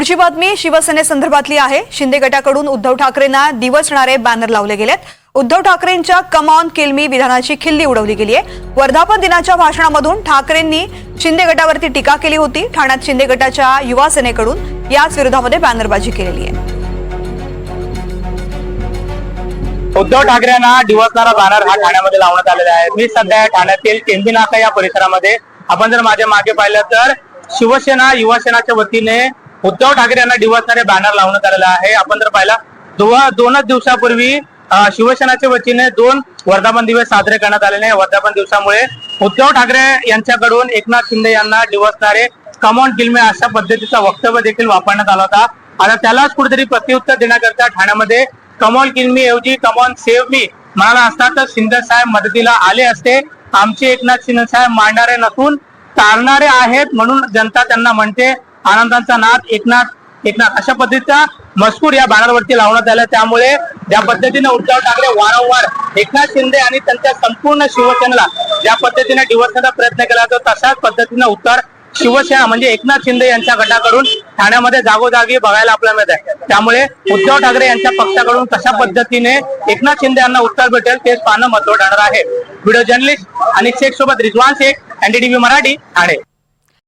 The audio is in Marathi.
पुढची बातमी शिवसेनेसंदर्भातली आहे। शिंदे गटाकडून उद्धव ठाकरेंना दिवसणारे बॅनर लावले गेलेत। उद्धव ठाकरेंच्या कम ऑन किल मी विधानाची खिल्ली उडवली गेली आहे। वर्धापन दिनाच्या भाषणामधून ठाकरेंनी शिंदे गटावरती टीका केली होती। ठाण्यात शिंदे गटाच्या युवा सेनेकडून याच विरोधामध्ये बॅनरबाजी केलेली आहे। उद्धव ठाकरेंना दिवसणारा बॅनर हा ठाण्यामध्ये लावण्यात आलेला आहे। मी सध्या ठाण्यातील केंद्री नाका या परिसरामध्ये, आपण जर माझ्या मागे पाहिलं तर शिवसेना युवा सेनाच्या वतीने उद्धव ठाकरे यांना दिवसणारे बॅनर लावण्यात आलेला आहे। आपण जर पाहिला दोनच दिवसापूर्वी शिवसेनाच्या वतीने 2 वर्धापन दिवस साजरे करण्यात आलेले आहे। वर्धापन दिवसामुळे उद्धव ठाकरे यांच्याकडून एकनाथ शिंदे यांना दिवसणारे कम ऑन किल मी अशा पद्धतीचा वक्तव्य देखील वापरण्यात आला होता। आता त्यालाच कुठेतरी प्रत्युत्तर देण्याकरता ठाण्यामध्ये कम ऑन किल मी ऐवजी कम ऑन सेव्ह मी म्हणाला असता तर शिंदे साहेब मदतीला आले असते। आमचे एकनाथ शिंदे साहेब मांडणारे नसून तारणारे आहेत, म्हणून जनता त्यांना म्हणते आनंदाचा नाद एकनाथ एकनाथ अशा पद्धतीचा मजकूर या बॅनरवरती लावण्यात आला। त्यामुळे ज्या पद्धतीने उद्धव ठाकरे वारंवार एकनाथ शिंदे आणि त्यांच्या संपूर्ण शिवसेनेला ज्या पद्धतीने डिवचण्याचा प्रयत्न केला तो तशाच पद्धतीने उत्तर शिवसेना म्हणजे एकनाथ शिंदे यांच्या गटाकडून ठाण्यामध्ये जागोजागी बघायला आपल्याला मिळत आहे। त्यामुळे उद्धव ठाकरे यांच्या पक्षाकडून कशा पद्धतीने एकनाथ शिंदे यांना उत्तर भेटेल तेच पाहणं महत्त्वाचं ठरणार आहे। व्हिडिओ जर्नलिस्ट अनिक शेख सोबत रिजवान शेख, एनडीटीव्ही मराठी, ठाणे।